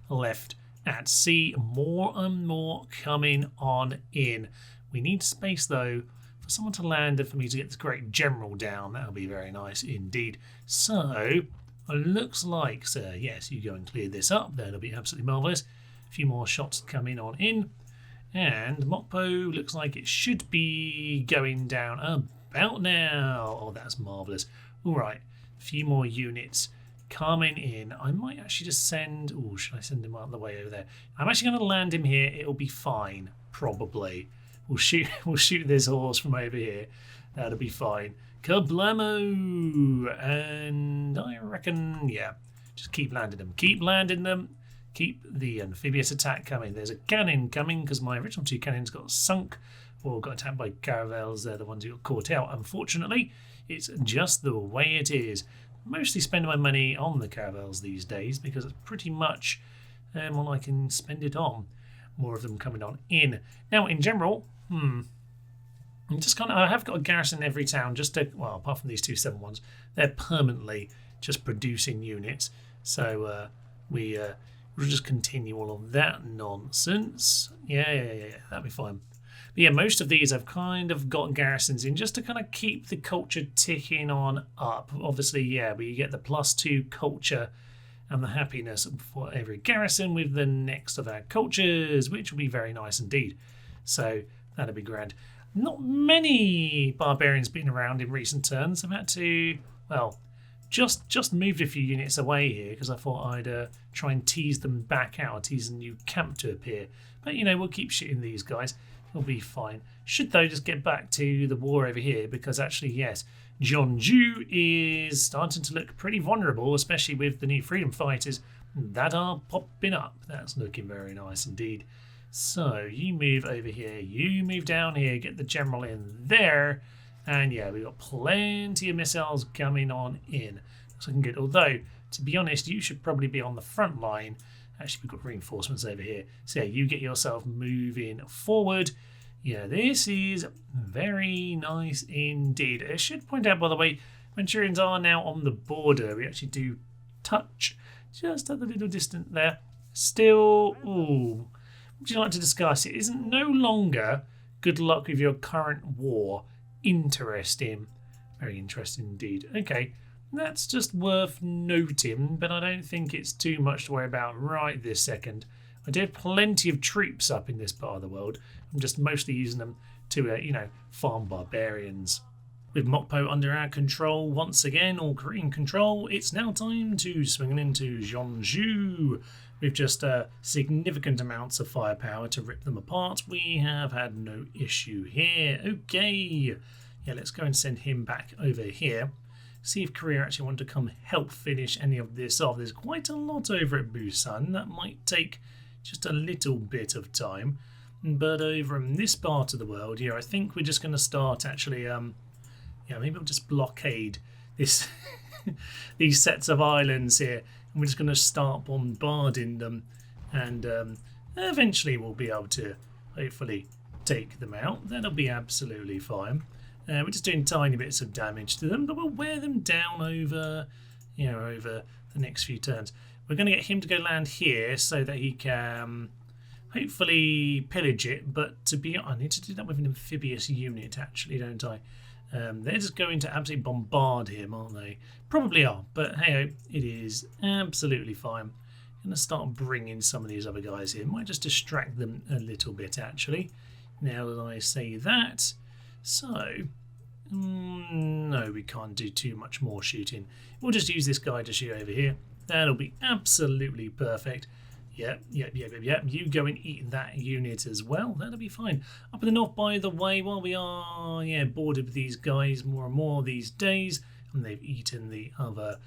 left at sea. More and more coming on in. We need space though for someone to land and for me to get this great general down. That'll be very nice indeed. So looks like, sir, yes, you go and clear this up. That'll be absolutely marvellous. A few more shots coming on in. And Mokpo looks like it should be going down about now. Oh, that's marvellous. All right, a few more units coming in. I might actually just send... Oh, should I send him out the way over there? I'm actually going to land him here. It'll be fine, probably. We'll shoot this horse from over here. That'll be fine. Kablamo! And I reckon, yeah, just keep landing them. Keep landing them. Keep the amphibious attack coming. There's a cannon coming because my original two cannons got sunk or got attacked by caravels. They're the ones who got caught out. Unfortunately, it's just the way it is. Mostly spending my money on the caravels these days because it's pretty much all I can spend it on. More of them coming on in. Now, in general, I'm just kind of, I have got a garrison in every town just to, well, apart from these 2 7-1s, they're permanently just producing units. So we'll just continue all of that nonsense. Yeah, that'll be fine. But yeah, most of these I've kind of got garrisons in just to kind of keep the culture ticking on up. Obviously, yeah, but you get the +2 culture and the happiness for every garrison with the next of our cultures, which will be very nice indeed. So that'll be grand. Not many barbarians been around in recent turns. I've had to, well, just moved a few units away here because I thought I'd try and tease them back out, tease a new camp to appear. But, you know, we'll keep shooting these guys. It'll be fine. Should, though, just get back to the war over here because actually, yes, Jeonju is starting to look pretty vulnerable, especially with the new freedom fighters that are popping up. That's looking very nice indeed. So you move over here, you move down here, get the general in there. And yeah, we've got plenty of missiles coming on in. That's looking good. Although, to be honest, you should probably be on the front line. Actually, we've got reinforcements over here. So yeah, you get yourself moving forward. Yeah, this is very nice indeed. I should point out, by the way, Manchurians are now on the border. We actually do touch just at the little distance there. Still, ooh, would you like to discuss? It isn't no longer good luck with your current war. Interesting. Very interesting indeed. Okay, that's just worth noting, but I don't think it's too much to worry about right this second. I do have plenty of troops up in this part of the world. I'm just mostly using them to, you know, farm barbarians. With Mokpo under our control once again, or Korean control, it's now time to swing into Jeonju. With just significant amounts of firepower to rip them apart, we have had no issue here. Okay, yeah, let's go and send him back over here. See if Korea actually want to come help finish any of this off. There's quite a lot over at Busan. That might take just a little bit of time. But over in this part of the world here, I think we're just going to start actually, yeah, maybe we'll just blockade this these sets of islands here. And we're just going to start bombarding them. And eventually we'll be able to hopefully take them out. That'll be absolutely fine. We're just doing tiny bits of damage to them, but we'll wear them down over, you know, over the next few turns. We're going to get him to go land here so that he can hopefully pillage it. But to be honest, I need to do that with an amphibious unit, actually, don't I? They're just going to absolutely bombard him, aren't they? Probably are, but hey, it is absolutely fine. I'm going to start bringing some of these other guys here. Might just distract them a little bit, actually. Now that I say that. So, no, we can't do too much more shooting. We'll just use this guy to shoot over here. That'll be absolutely perfect. Yep. You go and eat that unit as well. That'll be fine. Up in the north, by the way, while we are, boarded with these guys more and more these days, and they've eaten the other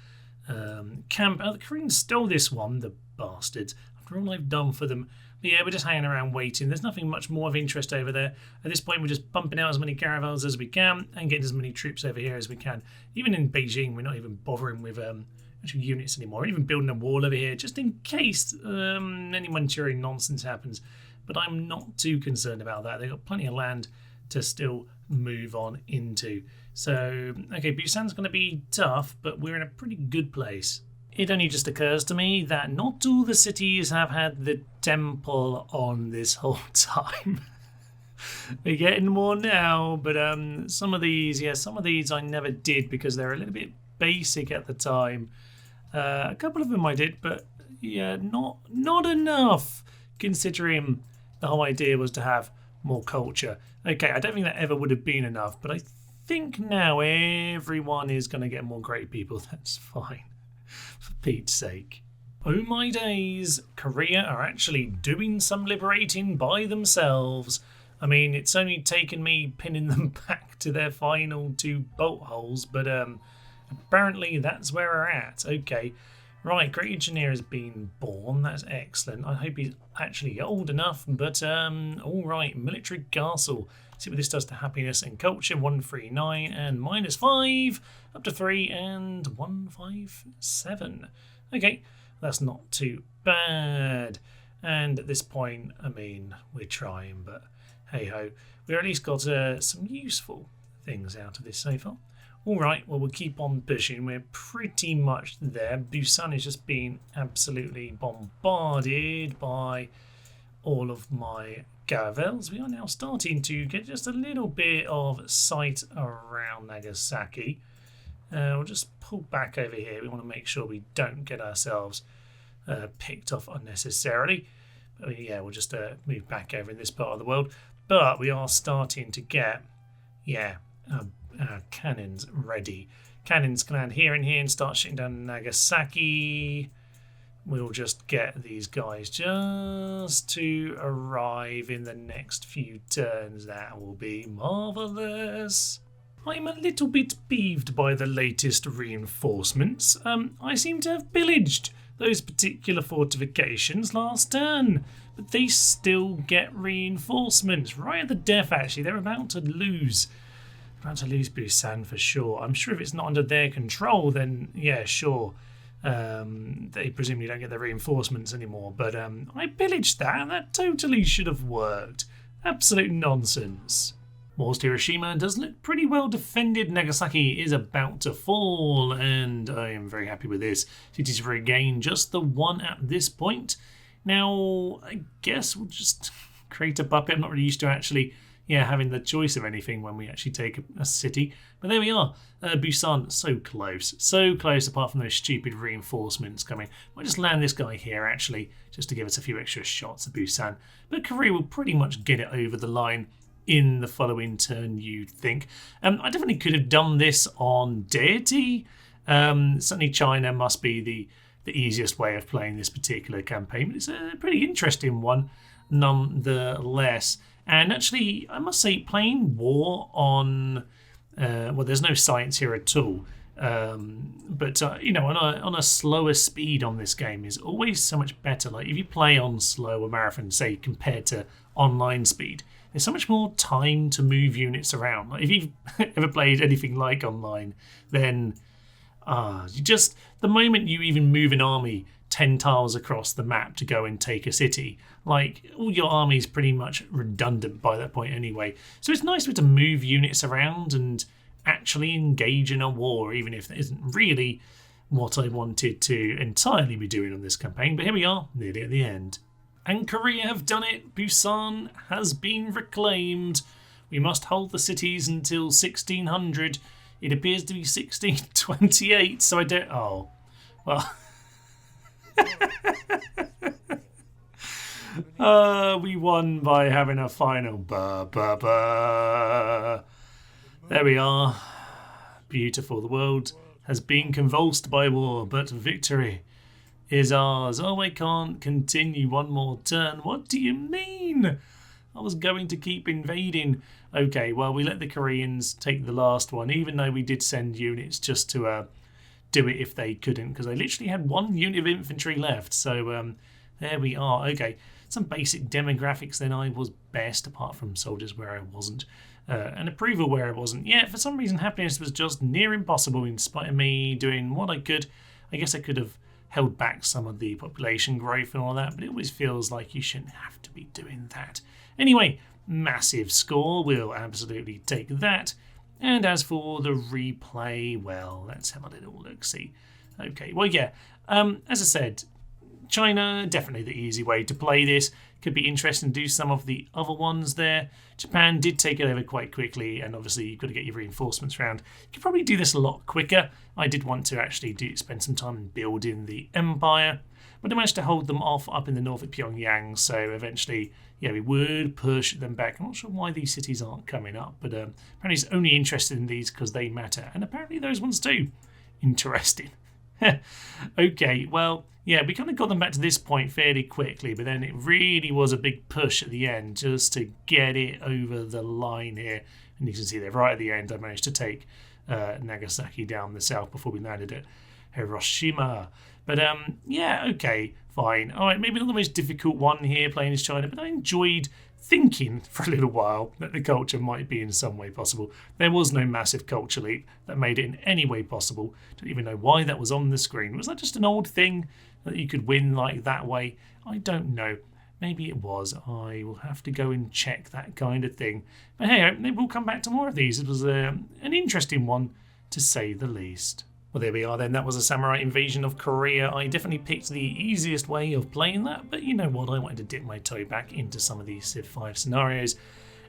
camp. The Koreans stole this one, the bastards. After all I've done for them. But yeah, we're just hanging around waiting. There's nothing much more of interest over there. At this point, we're just pumping out as many caravels as we can and getting as many troops over here as we can. Even in Beijing, we're not even bothering with actual units anymore. Even building a wall over here, just in case any Manchurian nonsense happens. But I'm not too concerned about that. They've got plenty of land to still move on into. So, okay, Busan's going to be tough, but we're in a pretty good place. It only just occurs to me that not all the cities have had the temple on this whole time. We're getting more now, but some of these I never did because they're a little bit basic at the time. A couple of them I did, but yeah, not enough, considering the whole idea was to have more culture. Okay, I don't think that ever would have been enough, but I think now everyone is going to get more great people. That's fine. For Pete's sake. Oh my days, Korea are actually doing some liberating by themselves. I mean, it's only taken me pinning them back to their final 2 bolt holes, but apparently that's where we're at. Okay, right, Great Engineer has been born. That's excellent. I hope he's actually old enough, but all right, Military Castle. See what this does to happiness and culture. 139 and -5, up to 3 and 157. Okay, that's not too bad. And at this point, I mean, we're trying, but hey ho, we at least got some useful things out of this so far. All right, well, we'll keep on pushing. We're pretty much there. Busan is just being absolutely bombarded by all of my caravels. We are now starting to get just a little bit of sight around Nagasaki. We'll just pull back over here. We want to make sure we don't get ourselves picked off unnecessarily. But yeah, we'll just move back over in this part of the world. But we are starting to get, cannons ready. Cannons can land here and here and start shooting down Nagasaki. We'll just get these guys just to arrive in the next few turns. That will be marvellous. I'm a little bit peeved by the latest reinforcements. I seem to have pillaged those particular fortifications last turn, but they still get reinforcements right at the death. Actually, they're about to lose Busan for sure. I'm sure if it's not under their control, then yeah, sure, they presumably don't get the reinforcements anymore. But I pillaged that, and that totally should have worked. Absolute nonsense. Whilst Hiroshima does look pretty well defended, Nagasaki is about to fall, and I am very happy with this. Cities regain just the one at this point. Now, I guess we'll just create a puppet. I'm not really used to actually having the choice of anything when we actually take a city. But there we are. Busan, so close apart from those stupid reinforcements coming. Might just land this guy here actually, just to give us a few extra shots of Busan. But Korea will pretty much get it over the line in the following turn, you'd think. I definitely could have done this on deity. Certainly China must be the easiest way of playing this particular campaign, but it's a pretty interesting one nonetheless. And actually, I must say, playing war on there's no science here at all. But on a slower speed on this game is always so much better. Like if you play on slower marathon, say compared to online speed, there's so much more time to move units around. Like if you've ever played anything like online, then the moment you even move an army 10 tiles across the map to go and take a city, like all your army is pretty much redundant by that point anyway. So it's nice to move units around and actually engage in a war, even if that isn't really what I wanted to entirely be doing on this campaign. But here we are, nearly at the end. And Korea have done it. Busan has been reclaimed. We must hold the cities until 1600. It appears to be 1628, so I don't... Oh, well... we won by having a final There we are. Beautiful. The world has been convulsed by war, but victory is ours. Oh, I can't continue one more turn. What do you mean? I was going to keep invading. Okay, well, we let the Koreans take the last one, even though we did send units just to do it if they couldn't, because they literally had one unit of infantry left. So there we are. Okay, some basic demographics then. I was best, apart from soldiers where I wasn't, and approval where I wasn't. Yeah, for some reason happiness was just near impossible in spite of me doing what I could. I guess I could have held back some of the population growth and all that, but it always feels like you shouldn't have to be doing that. Anyway, massive score. We'll absolutely take that. And as for the replay, well, let's have a little look-see. Okay, well, yeah, as I said, China, definitely the easy way to play this. Could be interesting to do some of the other ones there. Japan did take it over quite quickly, and obviously you've got to get your reinforcements around. You could probably do this a lot quicker. I did want to actually spend some time building the empire, but I managed to hold them off up in the north of Pyongyang, so eventually, yeah, we would push them back. I'm not sure why these cities aren't coming up, but apparently he's only interested in these because they matter, and apparently those ones do. Interesting. Okay, well, yeah, we kind of got them back to this point fairly quickly, but then it really was a big push at the end just to get it over the line here. And you can see there, right at the end, I managed to take Nagasaki down the south before we landed at Hiroshima. But yeah, okay, fine. All right, maybe not the most difficult one here playing as China, but I enjoyed thinking for a little while that the culture might be in some way possible. There was no massive culture leap that made it in any way possible. Don't even know why that was on the screen. Was that just an old thing that you could win like that way? I don't know. Maybe it was. I will have to go and check that kind of thing. But hey, maybe we'll come back to more of these. It was an interesting one, to say the least. Well, there we are then. That was a samurai invasion of Korea. I definitely picked the easiest way of playing that, but you know what? I wanted to dip my toe back into some of these Civ 5 scenarios.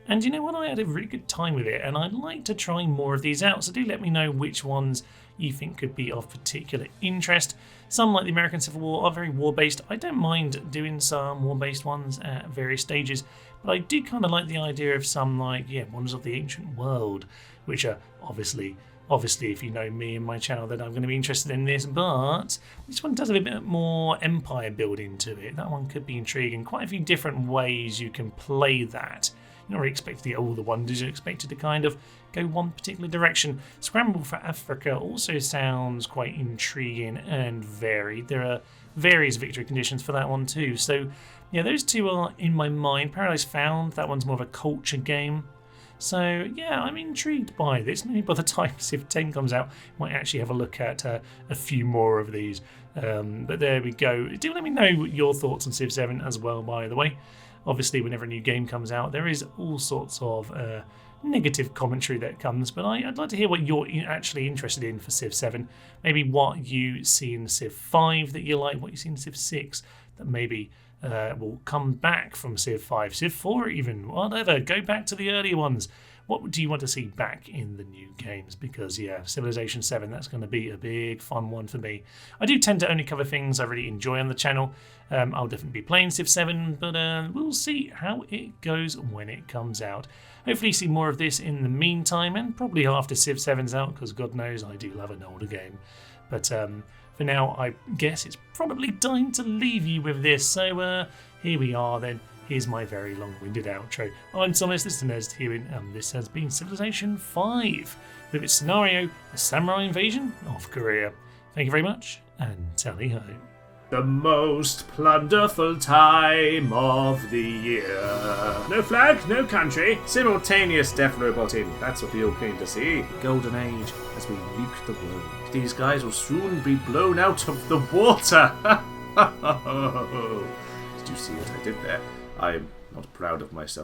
And you know what? I had a really good time with it, and I'd like to try more of these out. So do let me know which ones you think could be of particular interest. Some, like the American Civil War, are very war-based. I don't mind doing some war-based ones at various stages, but I do kind of like the idea of some, like, Wonders of the Ancient World, which are obviously, if you know me and my channel, then I'm going to be interested in this, but this one does have a bit more empire building to it. That one could be intriguing. Quite a few different ways you can play that. You're not really expected to get all the wonders, you're expected to kind of go one particular direction. Scramble for Africa also sounds quite intriguing and varied. There are various victory conditions for that one too. So yeah, those two are in my mind. Paradise Found, that one's more of a culture game. So yeah, I'm intrigued by this. Maybe by the time Civ 10 comes out, I might actually have a look at a few more of these. But there we go. Do let me know your thoughts on Civ 7 as well, by the way. Obviously, whenever a new game comes out, there is all sorts of negative commentary that comes, but I'd like to hear what you're actually interested in for Civ 7. Maybe what you see in Civ 5 that you like, what you see in Civ 6 that maybe will come back from Civ 5, Civ 4 even, whatever. Go back to the earlier ones. What do you want to see back in the new games? Because yeah, Civilization 7, that's going to be a big fun one for me. I do tend to only cover things I really enjoy on the channel. I'll definitely be playing Civ 7, but we'll see how it goes when it comes out. Hopefully see more of this in the meantime, and probably after Civ 7's out, because God knows I do love an older game. But for now, I guess it's probably time to leave you with this. So here we are then. Here's my very long-winded outro. I'm Thomas, this is Nerd Hearing, and this has been Civilization 5, with its scenario, the samurai invasion of Korea. Thank you very much, and tally-ho. The most plunderful time of the year. No flag, no country, simultaneous death roboting. That's what you're going to see. Golden age as we nuke the world. These guys will soon be blown out of the water. Did you see what I did there? I'm not proud of myself.